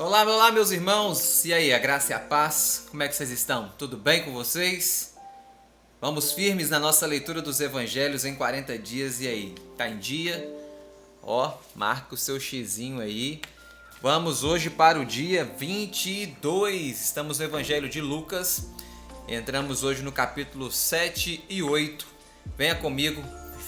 Olá, meus irmãos! E aí, a graça e a paz? Como é que vocês estão? Tudo bem com vocês? Vamos firmes na nossa leitura dos evangelhos em 40 dias. E aí, tá em dia? Marca o seu xizinho aí. Vamos hoje para o dia 22. Estamos no evangelho de Lucas. Entramos hoje no capítulo 7 e 8. Venha comigo,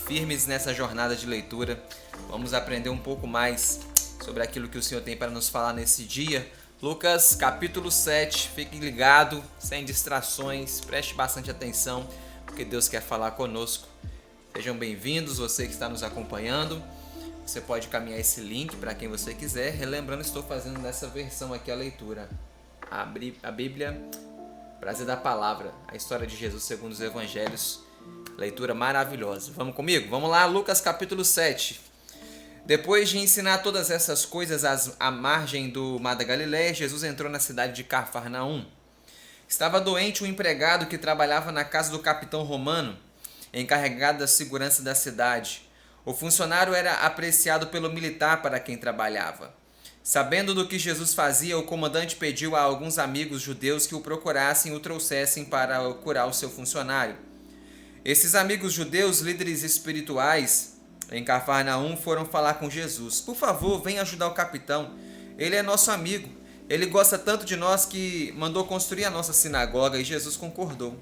firmes nessa jornada de leitura. Vamos aprender um pouco mais sobre aquilo que o Senhor tem para nos falar nesse dia. Lucas capítulo 7, fique ligado, sem distrações, preste bastante atenção, porque Deus quer falar conosco. Sejam bem-vindos, você que está nos acompanhando. Você pode caminhar esse link para quem você quiser. Relembrando, estou fazendo nessa versão aqui a leitura. A Bíblia, prazer da palavra, a história de Jesus segundo os evangelhos. Leitura maravilhosa. Vamos comigo? Vamos lá, Lucas capítulo 7. Depois de ensinar todas essas coisas à margem do mar da Galiléia, Jesus entrou na cidade de Cafarnaum. Estava doente um empregado que trabalhava na casa do capitão romano, encarregado da segurança da cidade. O funcionário era apreciado pelo militar para quem trabalhava. Sabendo do que Jesus fazia, o comandante pediu a alguns amigos judeus que o procurassem e o trouxessem para curar o seu funcionário. Esses amigos judeus, líderes espirituais em Cafarnaum, foram falar com Jesus. Por favor, venha ajudar o capitão. Ele é nosso amigo. Ele gosta tanto de nós que mandou construir a nossa sinagoga, e Jesus concordou.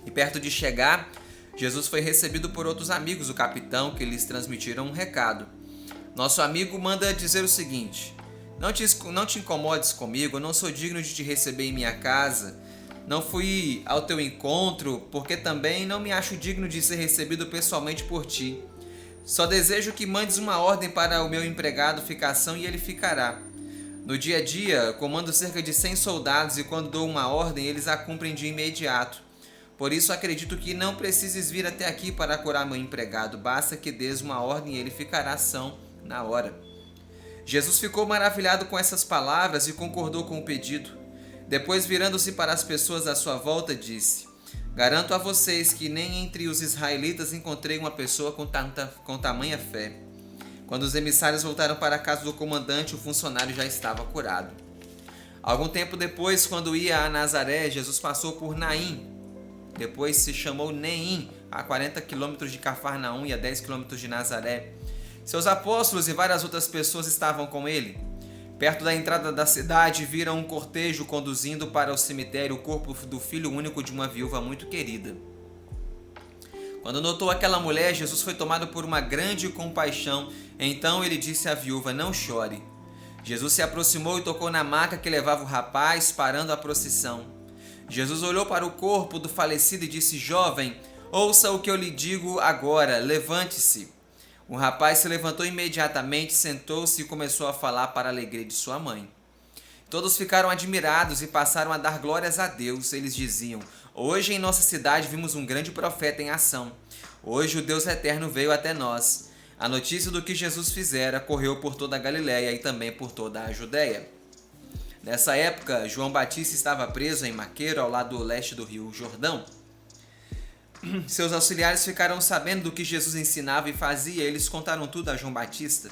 E perto de chegar, Jesus foi recebido por outros amigos do capitão, que lhes transmitiram um recado. Nosso amigo manda dizer o seguinte: não te incomodes comigo, eu não sou digno de te receber em minha casa. Não fui ao teu encontro, porque também não me acho digno de ser recebido pessoalmente por ti. Só desejo que mandes uma ordem para o meu empregado ficar são e ele ficará. No dia a dia, comando cerca de 100 soldados e quando dou uma ordem, eles a cumprem de imediato. Por isso acredito que não precises vir até aqui para curar meu empregado. Basta que dês uma ordem e ele ficará são na hora. Jesus ficou maravilhado com essas palavras e concordou com o pedido. Depois, virando-se para as pessoas à sua volta, disse: Garanto a vocês que nem entre os israelitas encontrei uma pessoa com tamanha fé. Quando os emissários voltaram para a casa do comandante, o funcionário já estava curado. Algum tempo depois, quando ia a Nazaré, Jesus passou por Naim. Depois se chamou Neim, a 40 quilômetros de Cafarnaum e a 10 quilômetros de Nazaré. Seus apóstolos e várias outras pessoas estavam com ele. Perto da entrada da cidade, viram um cortejo conduzindo para o cemitério o corpo do filho único de uma viúva muito querida. Quando notou aquela mulher, Jesus foi tomado por uma grande compaixão. Então ele disse à viúva: Não chore. Jesus se aproximou e tocou na maca que levava o rapaz, parando a procissão. Jesus olhou para o corpo do falecido e disse: Jovem, ouça o que eu lhe digo agora, levante-se. O rapaz se levantou imediatamente, sentou-se e começou a falar para a alegria de sua mãe. Todos ficaram admirados e passaram a dar glórias a Deus. Eles diziam: Hoje em nossa cidade vimos um grande profeta em ação. Hoje o Deus eterno veio até nós. A notícia do que Jesus fizera correu por toda a Galiléia e também por toda a Judéia. Nessa época, João Batista estava preso em Maqueiro, ao lado leste do rio Jordão. Seus auxiliares ficaram sabendo do que Jesus ensinava e fazia. Eles contaram tudo a João Batista.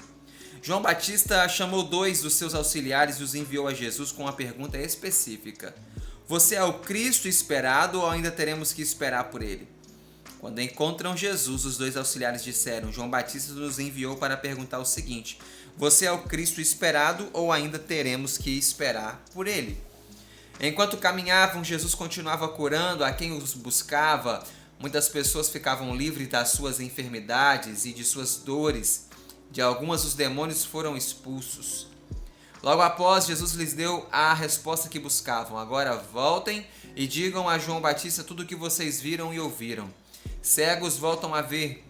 João Batista chamou 2 dos seus auxiliares e os enviou a Jesus com uma pergunta específica: Você é o Cristo esperado ou ainda teremos que esperar por ele? Quando encontram Jesus, os 2 auxiliares disseram: João Batista nos enviou para perguntar o seguinte: Você é o Cristo esperado ou ainda teremos que esperar por ele? Enquanto caminhavam, Jesus continuava curando a quem os buscava. Muitas pessoas ficavam livres das suas enfermidades e de suas dores. De algumas, os demônios foram expulsos. Logo após, Jesus lhes deu a resposta que buscavam: Agora voltem e digam a João Batista tudo o que vocês viram e ouviram. Cegos voltam a ver,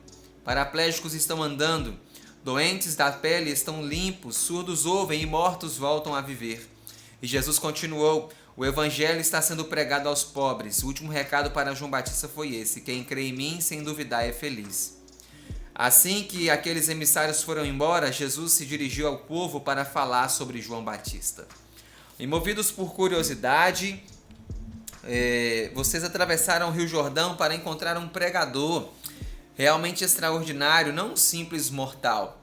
paraplégicos estão andando, doentes da pele estão limpos, surdos ouvem e mortos voltam a viver. E Jesus continuou: O evangelho está sendo pregado aos pobres. O último recado para João Batista foi esse: Quem crê em mim, sem duvidar, é feliz. Assim que aqueles emissários foram embora, Jesus se dirigiu ao povo para falar sobre João Batista. E movidos por curiosidade, vocês atravessaram o Rio Jordão para encontrar um pregador realmente extraordinário, não um simples mortal.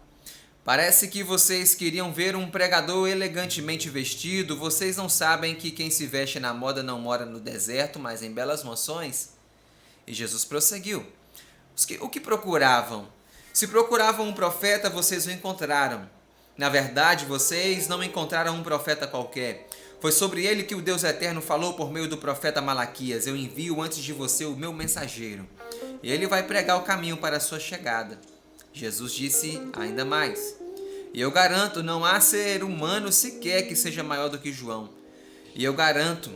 Parece que vocês queriam ver um pregador elegantemente vestido. Vocês não sabem que quem se veste na moda não mora no deserto, mas em belas mansões? E Jesus prosseguiu: O que procuravam? Se procuravam um profeta, vocês o encontraram. Na verdade, vocês não encontraram um profeta qualquer. Foi sobre ele que o Deus Eterno falou por meio do profeta Malaquias: Eu envio antes de você o meu mensageiro, e ele vai pregar o caminho para a sua chegada. Jesus disse ainda mais: E eu garanto, não há ser humano sequer que seja maior do que João. E eu garanto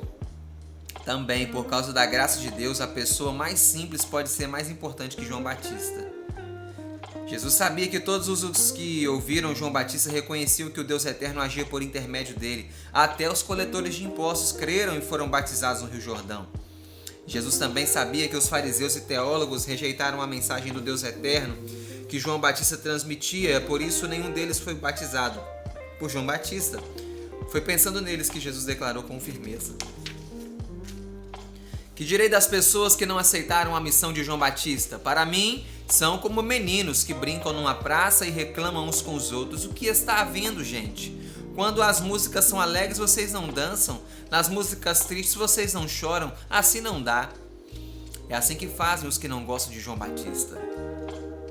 também, por causa da graça de Deus, a pessoa mais simples pode ser mais importante que João Batista. Jesus sabia que todos os que ouviram João Batista reconheciam que o Deus Eterno agia por intermédio dele. Até os coletores de impostos creram e foram batizados no Rio Jordão. Jesus também sabia que os fariseus e teólogos rejeitaram a mensagem do Deus Eterno que João Batista transmitia, por isso nenhum deles foi batizado por João Batista. Foi pensando neles que Jesus declarou com firmeza: Que direi das pessoas que não aceitaram a missão de João Batista? Para mim, são como meninos que brincam numa praça e reclamam uns com os outros. O que está havendo, gente? Quando as músicas são alegres, vocês não dançam. Nas músicas tristes, vocês não choram. Assim não dá. É assim que fazem os que não gostam de João Batista.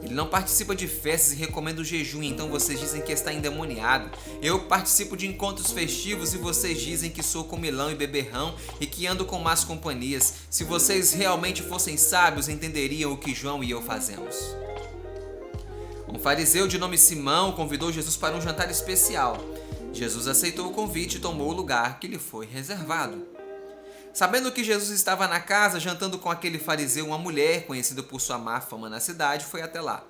Ele não participa de festas e recomenda o jejum, então vocês dizem que está endemoniado. Eu participo de encontros festivos e vocês dizem que sou comilão e beberrão e que ando com más companhias. Se vocês realmente fossem sábios, entenderiam o que João e eu fazemos. Um fariseu de nome Simão convidou Jesus para um jantar especial. Jesus aceitou o convite e tomou o lugar que lhe foi reservado. Sabendo que Jesus estava na casa jantando com aquele fariseu, uma mulher, conhecida por sua má fama na cidade, foi até lá.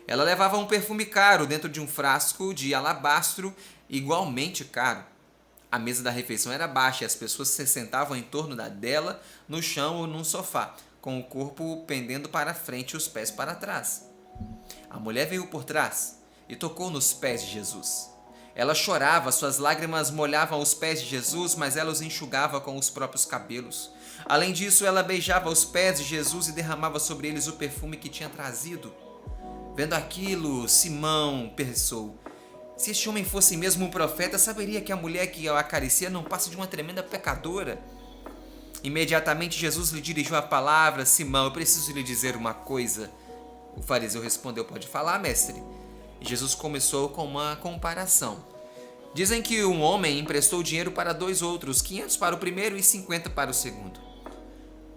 Ela levava um perfume caro dentro de um frasco de alabastro igualmente caro. A mesa da refeição era baixa e as pessoas se sentavam em torno dela, no chão ou num sofá, com o corpo pendendo para frente e os pés para trás. A mulher veio por trás e tocou nos pés de Jesus. Ela chorava, suas lágrimas molhavam os pés de Jesus, mas ela os enxugava com os próprios cabelos. Além disso, ela beijava os pés de Jesus e derramava sobre eles o perfume que tinha trazido. Vendo aquilo, Simão pensou: se este homem fosse mesmo um profeta, saberia que a mulher que o acaricia não passa de uma tremenda pecadora. Imediatamente Jesus lhe dirigiu a palavra: Simão, eu preciso lhe dizer uma coisa. O fariseu respondeu: pode falar, mestre. E Jesus começou com uma comparação. Dizem que um homem emprestou dinheiro para dois outros, 500 para o primeiro e 50 para o segundo.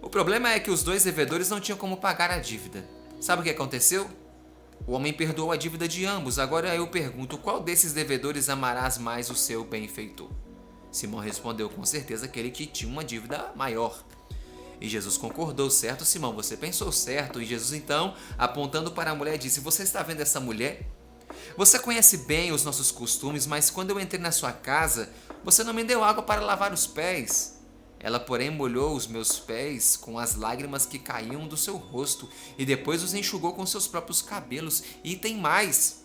O problema é que os dois devedores não tinham como pagar a dívida. Sabe o que aconteceu? O homem perdoou a dívida de ambos. Agora eu pergunto, qual desses devedores amarás mais o seu benfeitor? Simão respondeu: com certeza aquele que tinha uma dívida maior. E Jesus concordou: certo, Simão, você pensou certo. E Jesus então, apontando para a mulher, disse: você está vendo essa mulher? Você conhece bem os nossos costumes, mas quando eu entrei na sua casa, você não me deu água para lavar os pés. Ela, porém, molhou os meus pés com as lágrimas que caíam do seu rosto e depois os enxugou com seus próprios cabelos. E tem mais.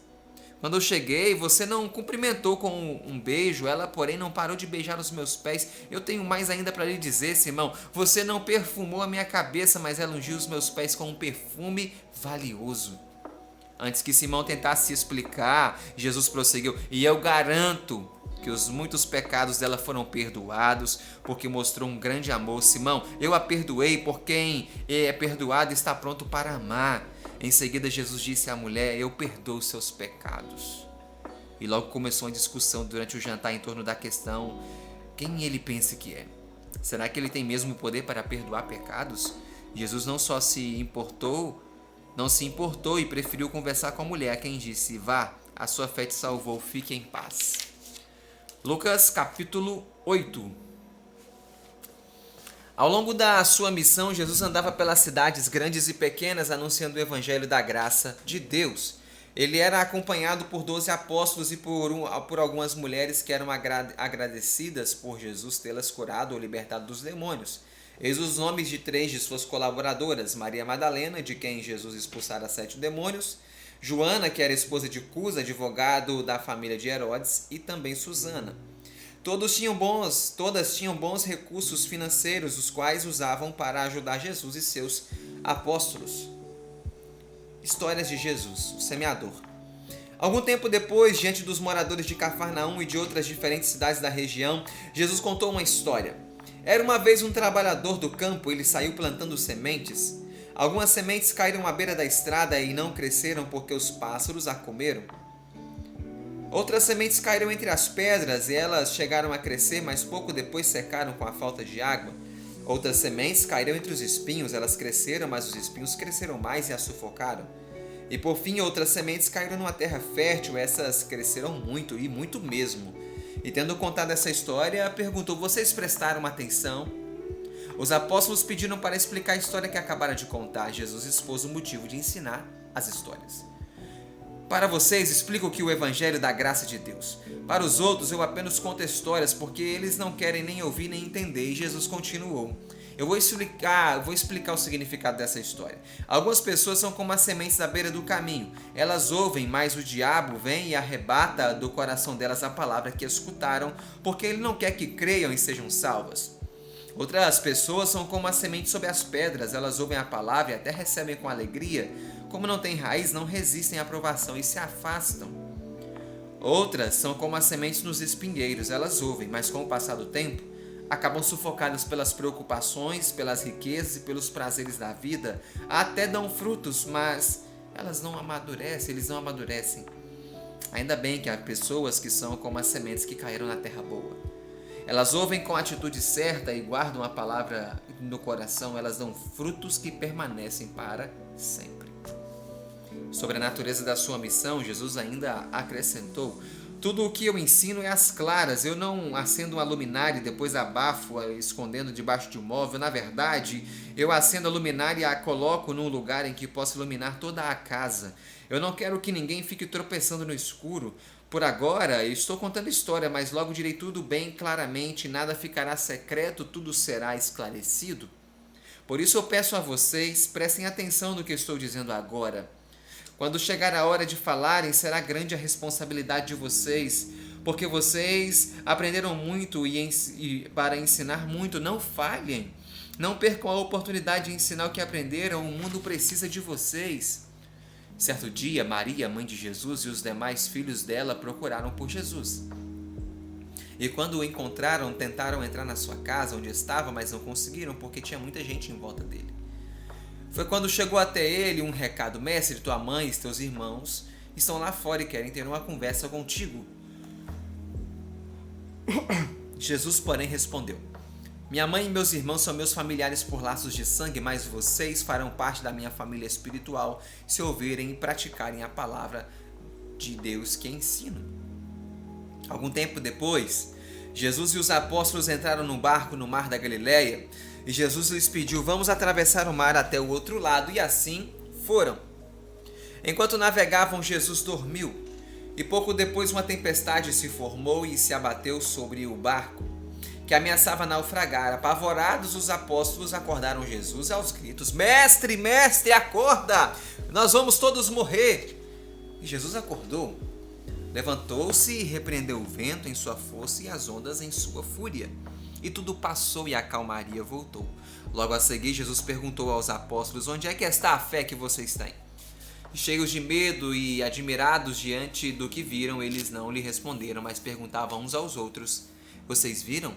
Quando eu cheguei, você não cumprimentou com um beijo, ela, porém, não parou de beijar os meus pés. Eu tenho mais ainda para lhe dizer, Simão. Você não perfumou a minha cabeça, mas ela ungiu os meus pés com um perfume valioso. Antes que Simão tentasse se explicar, Jesus prosseguiu: e eu garanto que os muitos pecados dela foram perdoados, porque mostrou um grande amor. Simão, eu a perdoei, por quem é perdoado está pronto para amar. Em seguida, Jesus disse à mulher: eu perdoo seus pecados. E logo começou uma discussão durante o jantar em torno da questão: quem ele pensa que é? Será que ele tem mesmo o poder para perdoar pecados? Jesus não se importou e preferiu conversar com a mulher, a quem disse: vá, a sua fé te salvou, fique em paz. Lucas capítulo 8. Ao longo da sua missão, Jesus andava pelas cidades grandes e pequenas anunciando o evangelho da graça de Deus. Ele era acompanhado por 12 apóstolos e por algumas mulheres que eram agradecidas por Jesus tê-las curado ou libertado dos demônios. Eis os nomes de 3 de suas colaboradoras: Maria Madalena, de quem Jesus expulsara 7 demônios; Joana, que era esposa de Cusa, advogado da família de Herodes; e também Susana. Todas tinham bons recursos financeiros, os quais usavam para ajudar Jesus e seus apóstolos. Histórias de Jesus, o semeador. Algum tempo depois, diante dos moradores de Cafarnaum e de outras diferentes cidades da região, Jesus contou uma história. Era uma vez um trabalhador do campo, ele saiu plantando sementes. Algumas sementes caíram à beira da estrada e não cresceram porque os pássaros a comeram. Outras sementes caíram entre as pedras e elas chegaram a crescer, mas pouco depois secaram com a falta de água. Outras sementes caíram entre os espinhos, elas cresceram, mas os espinhos cresceram mais e as sufocaram. E por fim, outras sementes caíram numa terra fértil, essas cresceram muito, e muito mesmo. E tendo contado essa história, perguntou: vocês prestaram atenção? Os apóstolos pediram para explicar a história que acabara de contar. Jesus expôs o motivo de ensinar as histórias. Para vocês, explico que o Evangelho da graça de Deus. Para os outros, eu apenas conto histórias porque eles não querem nem ouvir nem entender. E Jesus continuou: eu vou explicar o significado dessa história. Algumas pessoas são como as sementes à beira do caminho. Elas ouvem, mas o diabo vem e arrebata do coração delas a palavra que escutaram, porque ele não quer que creiam e sejam salvas. Outras pessoas são como as sementes sobre as pedras. Elas ouvem a palavra e até recebem com alegria. Como não têm raiz, não resistem à aprovação e se afastam. Outras são como as sementes nos espinheiros. Elas ouvem, mas com o passar do tempo, acabam sufocadas pelas preocupações, pelas riquezas e pelos prazeres da vida. Até dão frutos, mas eles não amadurecem. Ainda bem que há pessoas que são como as sementes que caíram na terra boa. Elas ouvem com a atitude certa e guardam a palavra no coração. Elas dão frutos que permanecem para sempre. Sobre a natureza da sua missão, Jesus ainda acrescentou: tudo o que eu ensino é às claras. Eu não acendo uma luminária e depois abafo escondendo debaixo de um móvel. Na verdade, eu acendo a luminária e a coloco num lugar em que possa iluminar toda a casa. Eu não quero que ninguém fique tropeçando no escuro. Por agora, eu estou contando história, mas logo direi tudo bem claramente. Nada ficará secreto, tudo será esclarecido. Por isso eu peço a vocês, prestem atenção no que estou dizendo agora. Quando chegar a hora de falarem, será grande a responsabilidade de vocês, porque vocês aprenderam muito e para ensinar muito. Não falhem, não percam a oportunidade de ensinar o que aprenderam. O mundo precisa de vocês. Certo dia, Maria, mãe de Jesus, e os demais filhos dela procuraram por Jesus. E quando o encontraram, tentaram entrar na sua casa onde estava, mas não conseguiram porque tinha muita gente em volta dele. Foi quando chegou até ele um recado: mestre, tua mãe e teus irmãos estão lá fora e querem ter uma conversa contigo. Jesus, porém, respondeu: minha mãe e meus irmãos são meus familiares por laços de sangue, mas vocês farão parte da minha família espiritual se ouvirem e praticarem a palavra de Deus que ensino. Algum tempo depois, Jesus e os apóstolos entraram num barco no mar da Galileia. E Jesus lhes pediu: vamos atravessar o mar até o outro lado. E assim foram. Enquanto navegavam, Jesus dormiu. E pouco depois uma tempestade se formou e se abateu sobre o barco, que ameaçava naufragar. Apavorados, os apóstolos acordaram Jesus aos gritos: mestre, mestre, acorda! Nós vamos todos morrer. E Jesus acordou, levantou-se e repreendeu o vento em sua força e as ondas em sua fúria. E tudo passou e a calmaria voltou. Logo a seguir, Jesus perguntou aos apóstolos: onde é que está a fé que vocês têm? Cheios de medo e admirados diante do que viram, eles não lhe responderam, mas perguntavam uns aos outros: vocês viram?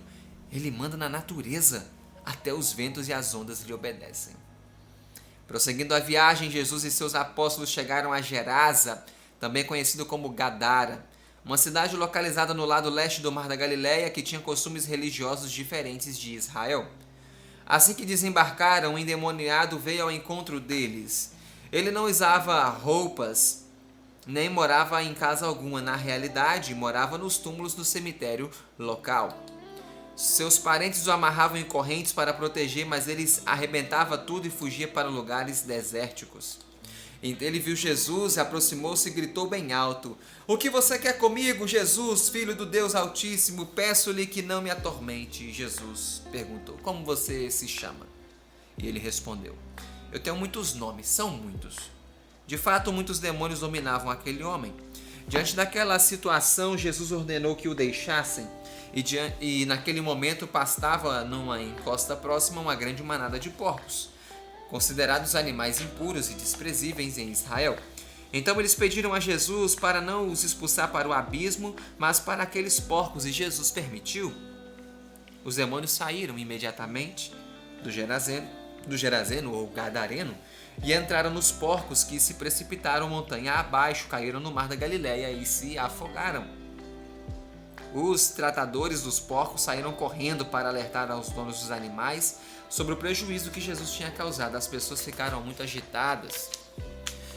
Ele manda na natureza, até os ventos e as ondas lhe obedecem. Prosseguindo a viagem, Jesus e seus apóstolos chegaram a Gerasa, também conhecido como Gadara, uma cidade localizada no lado leste do Mar da Galileia que tinha costumes religiosos diferentes de Israel. Assim que desembarcaram, um endemoniado veio ao encontro deles. Ele não usava roupas, nem morava em casa alguma. Na realidade, morava nos túmulos do cemitério local. Seus parentes o amarravam em correntes para proteger, mas ele arrebentava tudo e fugia para lugares desérticos. Ele viu Jesus, aproximou-se e gritou bem alto: o que você quer comigo, Jesus, filho do Deus Altíssimo? Peço-lhe que não me atormente. Jesus perguntou: como você se chama? E ele respondeu: eu tenho muitos nomes, são muitos. De fato, muitos demônios dominavam aquele homem. Diante daquela situação, Jesus ordenou que o deixassem, e naquele momento pastava numa encosta próxima uma grande manada de porcos, considerados animais impuros e desprezíveis em Israel. Então eles pediram a Jesus para não os expulsar para o abismo, mas para aqueles porcos, e Jesus permitiu. Os demônios saíram imediatamente do Geraseno ou Gadareno e entraram nos porcos, que se precipitaram montanha abaixo, caíram no mar da Galileia e se afogaram. Os tratadores dos porcos saíram correndo para alertar aos donos dos animais sobre o prejuízo que Jesus tinha causado. As pessoas ficaram muito agitadas.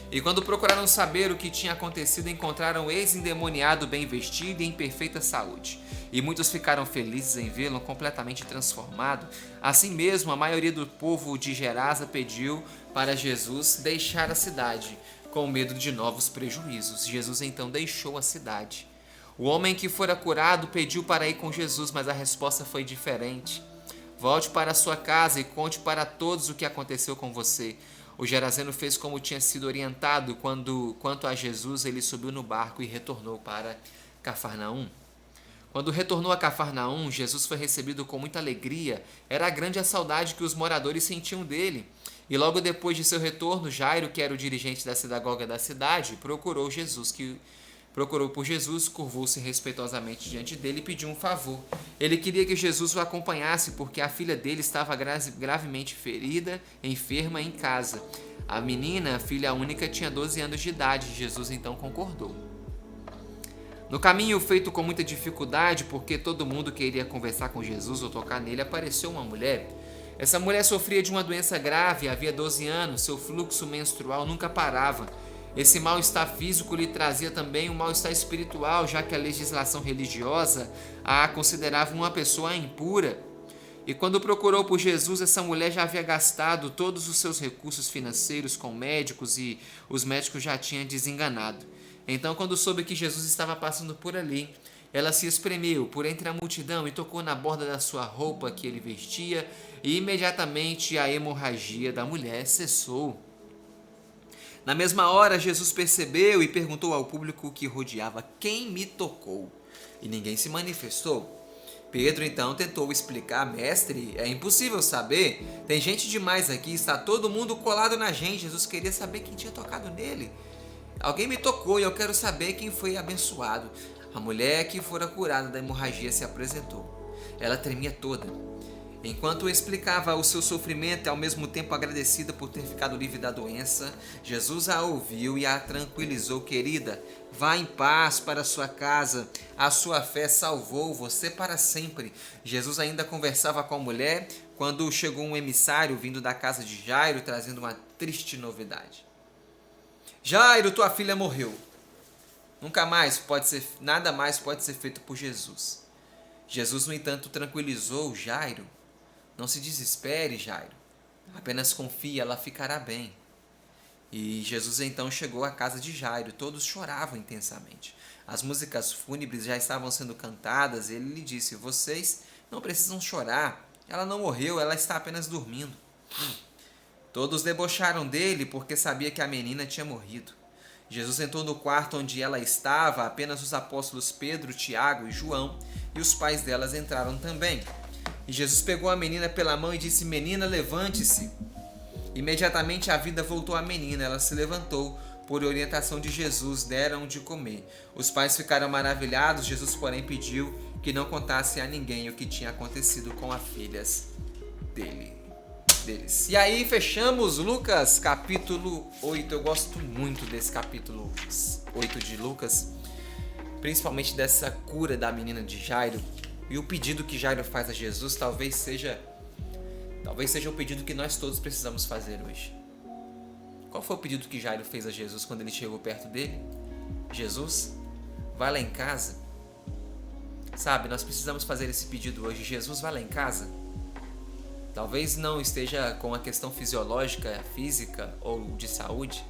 E quando procuraram saber o que tinha acontecido, encontraram o ex-endemoniado bem vestido e em perfeita saúde. E muitos ficaram felizes em vê-lo completamente transformado. Assim mesmo, a maioria do povo de Gerasa pediu para Jesus deixar a cidade, com medo de novos prejuízos. Jesus então deixou a cidade. O homem que fora curado pediu para ir com Jesus, mas a resposta foi diferente. Volte para sua casa e conte para todos o que aconteceu com você. O Geraseno fez como tinha sido orientado. Quanto a Jesus, ele subiu no barco e retornou para Cafarnaum. Quando retornou a Cafarnaum, Jesus foi recebido com muita alegria. Era grande a saudade que os moradores sentiam dele. E logo depois de seu retorno, Jairo, que era o dirigente da sinagoga da cidade, procurou por Jesus, curvou-se respeitosamente diante dele e pediu um favor. Ele queria que Jesus o acompanhasse porque a filha dele estava gravemente ferida, enferma em casa. A menina, filha única, tinha 12 anos de idade. Jesus então concordou. No caminho, feito com muita dificuldade, porque todo mundo queria conversar com Jesus ou tocar nele, apareceu uma mulher. Essa mulher sofria de uma doença grave, havia 12 anos, seu fluxo menstrual nunca parava. Esse mal-estar físico lhe trazia também um mal-estar espiritual, já que a legislação religiosa a considerava uma pessoa impura. E quando procurou por Jesus, essa mulher já havia gastado todos os seus recursos financeiros com médicos e os médicos já tinham desenganado. Então, quando soube que Jesus estava passando por ali, ela se espremeu por entre a multidão e tocou na borda da sua roupa que ele vestia, e imediatamente a hemorragia da mulher cessou. Na mesma hora, Jesus percebeu e perguntou ao público que rodeava: quem me tocou? E ninguém se manifestou. Pedro então tentou explicar: mestre, é impossível saber, tem gente demais aqui, está todo mundo colado na gente. Jesus queria saber quem tinha tocado nele. Alguém me tocou e eu quero saber quem foi abençoado. A mulher que fora curada da hemorragia se apresentou. Ela tremia toda. Enquanto explicava o seu sofrimento e ao mesmo tempo agradecida por ter ficado livre da doença, Jesus a ouviu e a tranquilizou: querida, vá em paz para sua casa, a sua fé salvou você para sempre. Jesus ainda conversava com a mulher quando chegou um emissário vindo da casa de Jairo trazendo uma triste novidade. Jairo, tua filha morreu. Nada mais pode ser feito por Jesus. Jesus, no entanto, tranquilizou Jairo. Não se desespere, Jairo. Apenas confie, ela ficará bem. E Jesus então chegou à casa de Jairo. Todos choravam intensamente. As músicas fúnebres já estavam sendo cantadas e ele lhe disse: vocês não precisam chorar. Ela não morreu, ela está apenas dormindo. Todos debocharam dele porque sabia que a menina tinha morrido. Jesus entrou no quarto onde ela estava, apenas os apóstolos Pedro, Tiago e João e os pais delas entraram também. E Jesus pegou a menina pela mão e disse: menina, levante-se. Imediatamente a vida voltou à menina, ela se levantou. Por orientação de Jesus, deram de comer. Os pais ficaram maravilhados, Jesus, porém, pediu que não contasse a ninguém o que tinha acontecido com as filhas deles. E aí fechamos Lucas capítulo 8. Eu gosto muito desse capítulo 8 de Lucas, principalmente dessa cura da menina de Jairo. E o pedido que Jairo faz a Jesus talvez seja o pedido que nós todos precisamos fazer hoje. Qual foi o pedido que Jairo fez a Jesus quando ele chegou perto dele? Jesus, vai lá em casa. Sabe, nós precisamos fazer esse pedido hoje. Jesus, vai lá em casa. Talvez não esteja com uma questão fisiológica, física ou de saúde,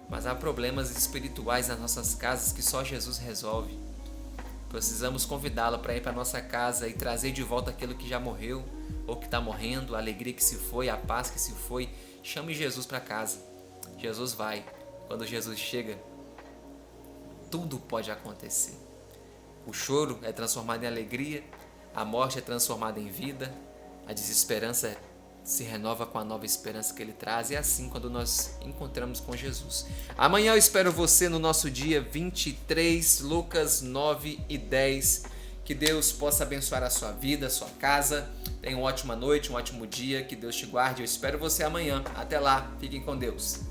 mas há problemas espirituais nas nossas casas que só Jesus resolve. Precisamos convidá-la para ir para nossa casa e trazer de volta aquilo que já morreu ou que está morrendo, a alegria que se foi, a paz que se foi. Chame Jesus para casa. Jesus vai. Quando Jesus chega, tudo pode acontecer. O choro é transformado em alegria, a morte é transformada em vida, a desesperança se renova com a nova esperança que Ele traz. E é assim quando nós encontramos com Jesus. Amanhã eu espero você no nosso dia 23, Lucas 9 e 10. Que Deus possa abençoar a sua vida, a sua casa. Tenha uma ótima noite, um ótimo dia. Que Deus te guarde. Eu espero você amanhã. Até lá. Fiquem com Deus.